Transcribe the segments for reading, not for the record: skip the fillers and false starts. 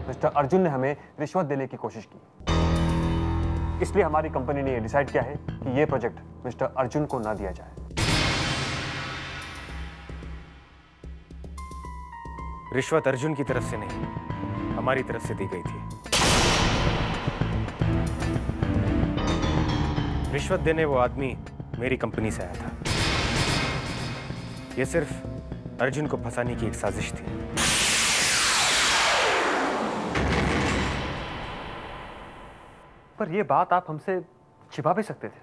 Mister Arjun ने हमें रिश्वत देने की कोशिश की। इसलिए हमारी कंपनी ने यह डिसाइड किया है कि यह प्रोजेक्ट मिस्टर अर्जुन को ना दिया जाए। रिश्वत अर्जुन की तरफ से नहीं, हमारी तरफ से दी गई थी। रिश्वत देने वो आदमी मेरी कंपनी से आया था। यह सिर्फ अर्जुन को फंसाने की एक साजिश थी। पर यह बात आप हमसे छिपा भी सकते थे।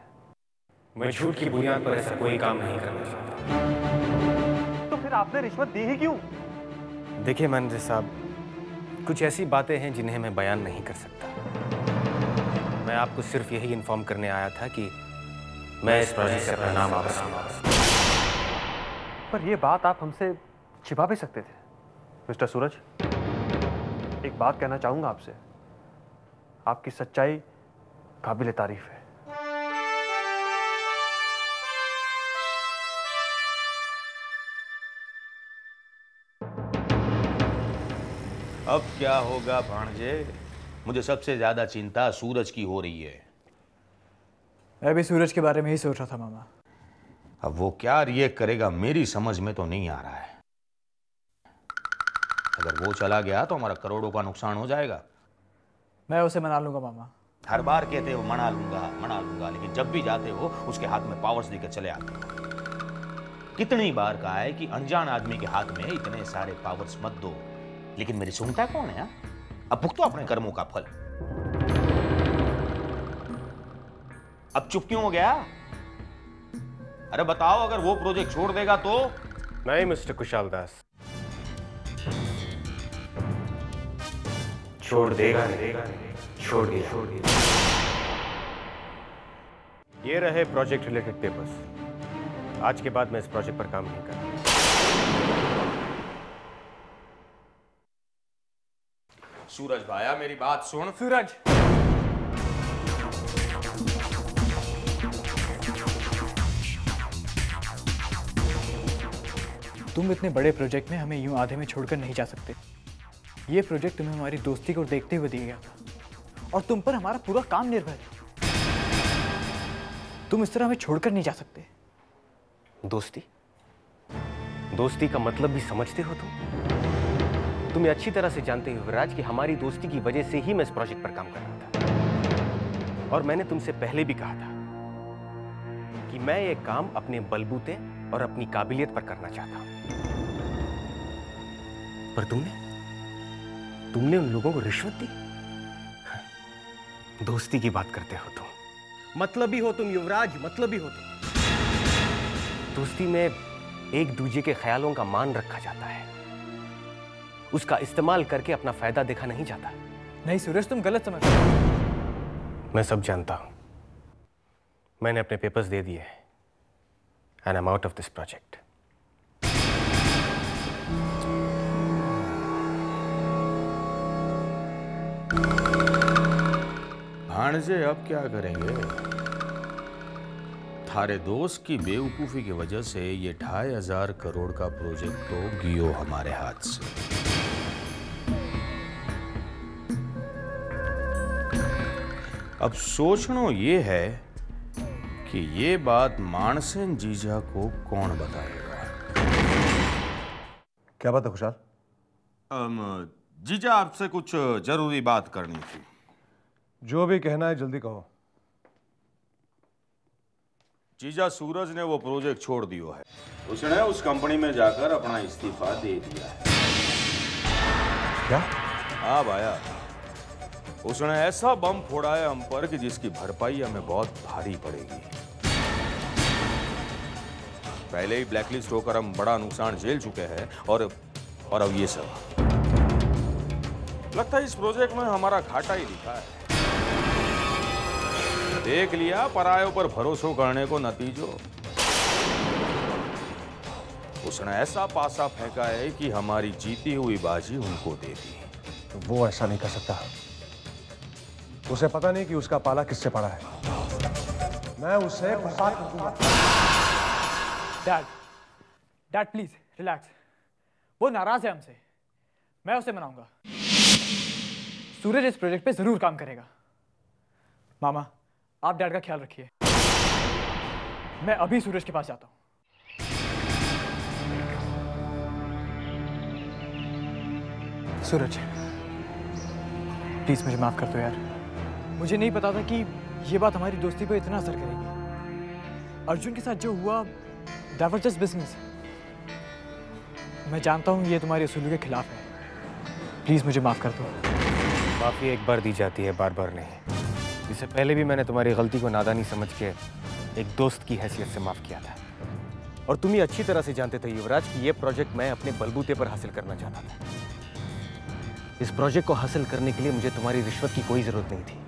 मैं झूठ की बुनियाद पर ऐसा कोई काम नहीं करना चाहता। तो फिर आपने रिश्वत दी ही क्यों? देखिए मैनेजर साहब, कुछ ऐसी बातें हैं जिन्हें मैं बयान नहीं कर सकता। मैं आपको सिर्फ यही इन्फॉर्म करने आया था कि मैं इस प्रोजेक्ट से अपना नाम वापस लूंगा। पर यह बात आप हमसे छिपा भी सकते थे। मिस्टर सूरज, एक बात कहना चाहूंगा आपसे। आपकी सच्चाई काबिल तारीफ है। अब क्या होगा भांजे? मुझे सबसे ज्यादा चिंता सूरज की हो रही है। मैं भी सूरज के बारे में ही सोच रहा था मामा। अब वो क्या रिएक्ट करेगा मेरी समझ में तो नहीं आ रहा है। अगर वो चला गया तो हमारा करोड़ों का नुकसान हो जाएगा। मैं उसे मना लूंगा मामा। हर बार कहते हो मना लूंगा, लेकिन जब भी जाते हो उसके हाथ में पावर्स लेकर चले आते हो। कितनी बार कहा है कि अनजान आदमी के हाथ में इतने सारे पावर्स मत दो, लेकिन मेरी सुनता कौन है? अब भुगतो अपने कर्मों का फल। अब चुप क्यों हो गया? अरे बताओ, अगर वो प्रोजेक्ट छोड़ देगा तो? नहीं मिस्टर कुशाल दास, छोड़ देगा नहीं, छोड़ दिया। ये रहे प्रोजेक्ट रिलेटेड पेपर्स। आज के बाद मैं इस प्रोजेक्ट पर काम नहीं करूंगा। सूरज भाया, मेरी बात सुन। सूरज, तुम इतने बड़े प्रोजेक्ट में हमें यूं आधे में छोड़कर नहीं जा सकते। ये प्रोजेक्ट तुम्हें हमारी दोस्ती को देखते हुए दिया गया था और तुम पर हमारा पूरा काम निर्भर है। तुम इस तरह हमें छोड़कर नहीं जा सकते। दोस्ती? दोस्ती का मतलब भी समझते हो तुम? अच्छी तरह से जानते हो युवराज कि हमारी दोस्ती की वजह से ही मैं इस प्रोजेक्ट पर काम कर रहा था। और मैंने तुमसे पहले भी कहा था कि मैं ये काम अपने बलबूते और अपनी काबिलियत पर करना चाहता हूं। पर तुमने उन लोगों को रिश्वत दी। दोस्ती की बात करते हो तुम। मतलबी हो तुम युवराज, मतलबी हो तुम। दोस्ती में एक दूसरे के ख्यालों का मान रखा जाता है, उसका इस्तेमाल करके अपना फायदा देखा नहीं जाता। नहीं सूरज, तुम गलत समझ रहे हो। मैं सब जानता हूं। मैंने अपने पेपर्स दे दिए and I am out of this project. भाणजे, अब क्या करेंगे? थारे दोस्त की बेवकूफी की वजह से ये 2500 करोड़ का प्रोजेक्ट तो गियो हमारे हाथ से। अब सोचना ये है कि ये बात मानसेन जीजा को कौन बताएगा? क्या बात है खुशाल? जीजा, आपसे कुछ जरूरी बात करनी थी। जो भी कहना है जल्दी कहो। जीजा, सूरज ने वो प्रोजेक्ट छोड़ दिया है। उसने उस कंपनी में जाकर अपना इस्तीफा दे दिया है। क्या? हाँ भाया, उसने ऐसा बम फोड़ा है हम पर कि जिसकी भरपाई हमें बहुत भारी पड़ेगी। पहले ही ब्लैकलिस्ट होकर हम बड़ा नुकसान झेल चुके हैं और अब ये सब। लगता है इस प्रोजेक्ट में हमारा घाटा ही दिखा है। देख लिया परायों पर भरोसा करने को नतीजो। उसने ऐसा पासा फेंका है कि हमारी जीती हुई बाजी उनको दे दी। तो वो ऐसा नहीं कर सकता। उसे पता नहीं कि उसका पाला किससे पड़ा है। मैं उसे फंसा कर दूंगा। Dad please relax. वो नाराज है हमसे। मैं उसे मनाऊंगा। सूरज इस प्रोजेक्ट पे जरूर काम करेगा। मामा, आप डैड का ख्याल रखिए। मैं अभी सूरज के पास जाता हूं। सूरज, प्लीज मुझे माफ कर दो यार। मुझे नहीं पता था कि ये बात हमारी दोस्ती पर इतना असर करेगी। अर्जुन के साथ जो हुआ, दैट वाज जस्ट बिजनेस। मैं जानता हूं ये तुम्हारे असूलों के खिलाफ है। प्लीज मुझे माफ कर दो। माफी एक बार दी जाती है, बार बार नहीं। इससे पहले भी मैंने तुम्हारी गलती को नादानी समझ के एक दोस्त की हैसियत से माफ किया था। और तुम ये अच्छी तरह से जानते थे युवराज कि ये प्रोजेक्ट मैं अपने बलबूते पर हासिल करना चाहता था। इस प्रोजेक्ट को हासिल करने के लिए मुझे तुम्हारी रिश्वत की कोई जरूरत नहीं थी।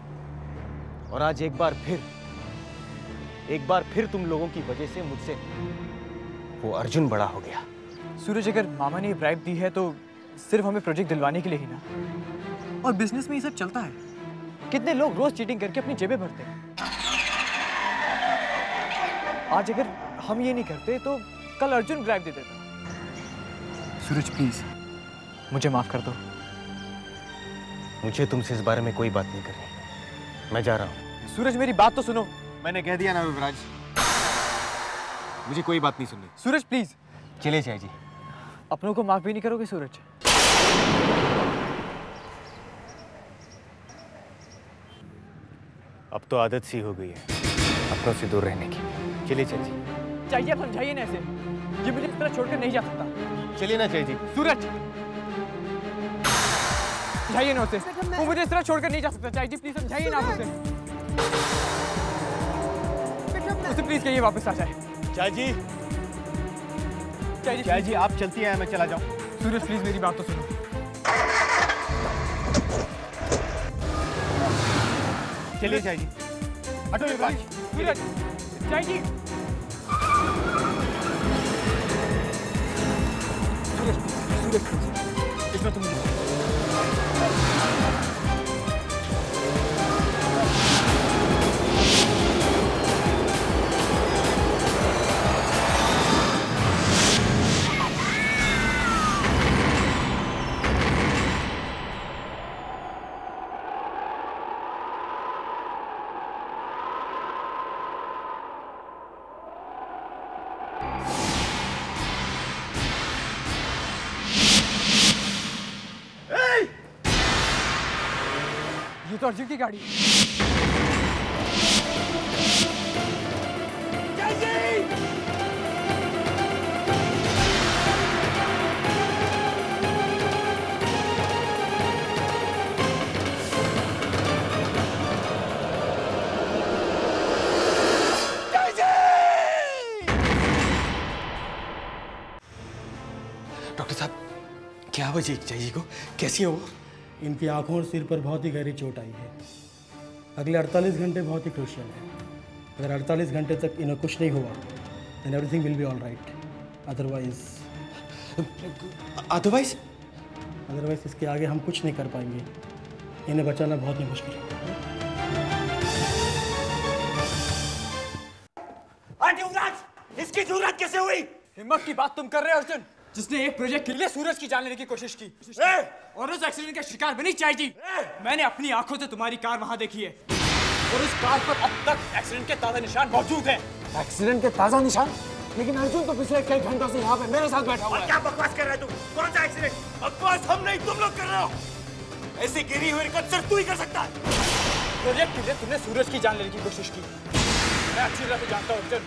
और आज एक बार फिर तुम लोगों की वजह से मुझसे वो अर्जुन बड़ा हो गया। सूरज, अगर मामा ने ब्राइब दी है तो सिर्फ हमें प्रोजेक्ट दिलवाने के लिए ही ना। और बिजनेस में ये सब चलता है। कितने लोग रोज चीटिंग करके अपनी जेबें भरते हैं। आज अगर हम ये नहीं करते तो कल अर्जुन ब्राइब दे देता। सूरज प्लीज मुझे माफ कर दो। मुझे तुमसे इस बारे में कोई बात नहीं करनी। मैं जा रहा हूं। सूरज मेरी बात तो सुनो। मैंने कह दिया ना युवराज, मुझे कोई बात नहीं सुननी। सूरज प्लीज। चले जाए जी। अपनों को माफ भी नहीं करोगे सूरज? अब तो आदत सी हो गई है अपनों से दूर रहने की। चलिए चाची। चाहिए आप समझाइए ना ऐसे। ये मुझे इस तरह छोड़कर नहीं जा सकता। चलिए ना चाची। सूरज समझाइए ना उसे। वो मुझे इस तरह छोड़कर नहीं जा सकता। चाची प्लीज समझाइए ना आप उसे। उसे प्लीज कहिए वापस आ जाए। चाची, चाची आप चलती हैं, मैं चला जाऊं। सूरज प्लीज मेरी बात तो सुनो। चलिए चाची। हटो युवराज। सूरज, चाची। सूरज इसमें तुम ये तो अर्जुन की गाड़ी है। डॉक्टर साहब, क्या वजह चाची को? कैसी है वो? इनकी आंखों और सिर पर बहुत ही गहरी चोट आई है। अगले 48 घंटे बहुत ही क्रूशियल है। अगर 48 घंटे तक इन्हें कुछ नहीं हुआ then everything will be all right. Otherwise इसके आगे हम कुछ नहीं कर पाएंगे। इन्हें बचाना बहुत ही मुश्किल है। इसकी जरूरत कैसे हुई? हिम्मत की बात तुम कर रहे हो अर्जुन, जिसने एक प्रोजेक्ट के लिए सूरज की जान लेने की कोशिश की और उस एक्सीडेंट का शिकार बनी चाची। मैंने अपनी आंखों से तुम्हारी कार वहां देखी है और उस कार पर अब तक एक्सीडेंट के ताजा निशान मौजूद हैं। एक्सीडेंट के ताज़ा निशान? लेकिन अर्जुन तो पिछले कई घंटों से यहाँ पे मेरे साथ बैठा हुआ है। क्या बकवास कर रहे हो तुम? कौन सा एक्सीडेंट? बकवास हम नहीं, तुम लोग कर रहे हो। ऐसी गिरी हुई रकम सिर्फ तू ही कर सकता है। प्रोजेक्ट के लिए तुमने सूरज की जान लेने की कोशिश की। मैं अच्छी तरह से जानता हूँ अर्जुन।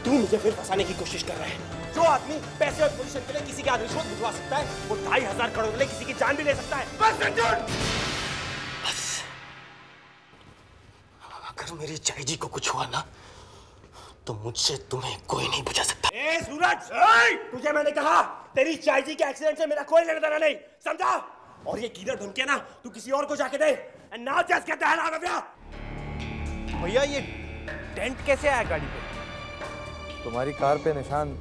तू मुझे फिर फंसाने की कोशिश कर रहा है। जो आदमी पैसे और पोजीशन के लिए किसी के हाथ रिश्वत भिजवा सकता है, वो 2,500 करोड़ के लिए किसी की जान भी ले सकता है। बस अर्जुन, बस। अगर मेरी चाय जी को कुछ हुआ ना, तो मुझसे तुम्हें कोई नहीं बचा सकता। ए सूरज, तुझे मैंने कहा तेरी चाय जी के एक्सीडेंट से मेरा कोई लेना देना नहीं, समझा? और ये कीड़े धमके ना तू किसी और को जाके दे। And now just get the hell out of here! भैया ये टेंट कैसे आया गाड़ी पे? तुम्हारी कार पे निशान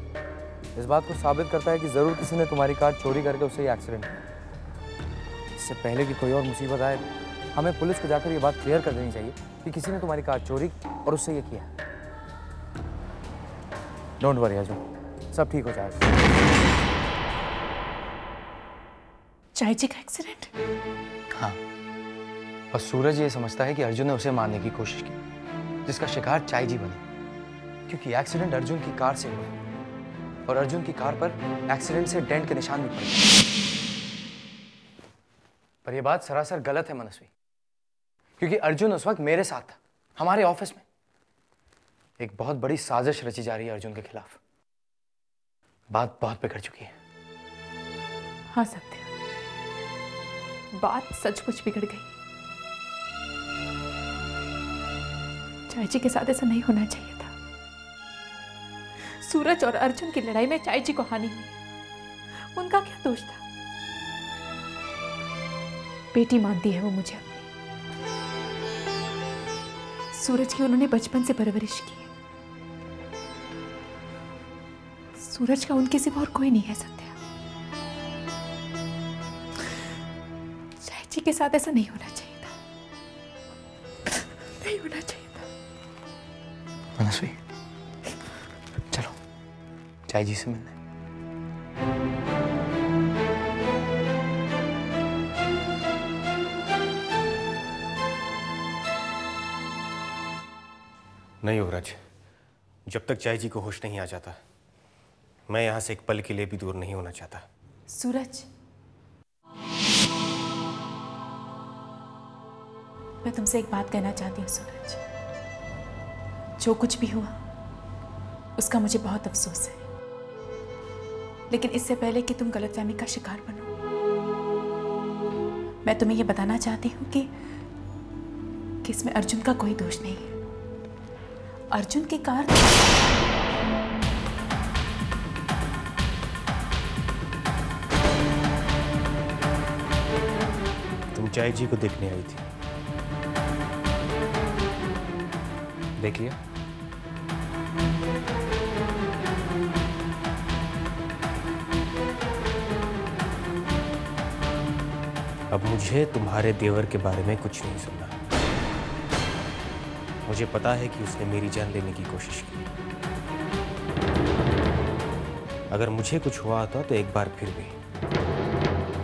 इस बात को साबित करता है कि जरूर किसी ने तुम्हारी कार चोरी करके उससे ये एक्सीडेंट किया। इससे पहले कि कोई और मुसीबत आए, हमें पुलिस को जाकर ये बात क्लियर कर देनी चाहिए कि किसी ने तुम्हारी कार चोरी और उससे ये किया। डोंट वरी अर्जुन, सब ठीक हो जाएगा। चाय जी का एक्सीडेंट हाँ, और सूरज ये समझता है कि अर्जुन ने उसे मारने की कोशिश की, जिसका शिकार चाय जी बनी, क्योंकि एक्सीडेंट अर्जुन की कार से हुआ और अर्जुन की कार पर एक्सीडेंट से डेंट के निशान भी पड़े। पर यह बात सरासर गलत है मनस्वी, क्योंकि अर्जुन उस वक्त मेरे साथ था, हमारे ऑफिस में। एक बहुत बड़ी साजिश रची जा रही है अर्जुन के खिलाफ। बात बहुत बिगड़ चुकी है। हाँ सत्य, बात सचमुच बिगड़ गई। चाय जी के साथ ऐसा नहीं होना चाहिए था। सूरज और अर्जुन की लड़ाई में चाय जी को हानि हुई, उनका क्या दोष था? बेटी मानती है वो मुझे अपनी। सूरज की उन्होंने बचपन से परवरिश की है। सूरज का उनके सिवा और कोई नहीं है सत्या। चाय जी के साथ ऐसा नहीं होना चाहिए था, नहीं होना चाहिए था। मनस्वी, चलो चाय जी से मिलने। नहीं युवराज, जब तक चाय जी को होश नहीं आ जाता, मैं यहां से एक पल के लिए भी दूर नहीं होना चाहता। सूरज, मैं तुमसे एक बात कहना चाहती हूँ सूरज। जो कुछ भी हुआ उसका मुझे बहुत अफसोस है, लेकिन इससे पहले कि तुम गलतफहमी का शिकार बनो, मैं तुम्हें यह बताना चाहती हूँ कि इसमें अर्जुन का कोई दोष नहीं है। अर्जुन की कार तुम चाय जी को देखने आई थी, देख लिया? अब मुझे तुम्हारे देवर के बारे में कुछ नहीं सुनना। मुझे पता है कि उसने मेरी जान लेने की कोशिश की। अगर मुझे कुछ हुआ होता तो एक बार फिर भी,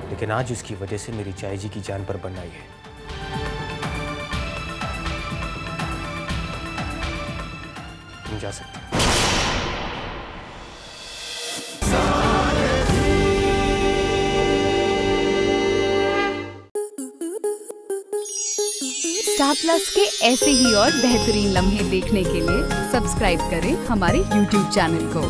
लेकिन आज उसकी वजह से मेरी चाय जी की जान पर बन आई है। तुम जा सकते हो। स्टार प्लस के ऐसे ही और बेहतरीन लम्हे देखने के लिए सब्सक्राइब करें हमारे YouTube चैनल को।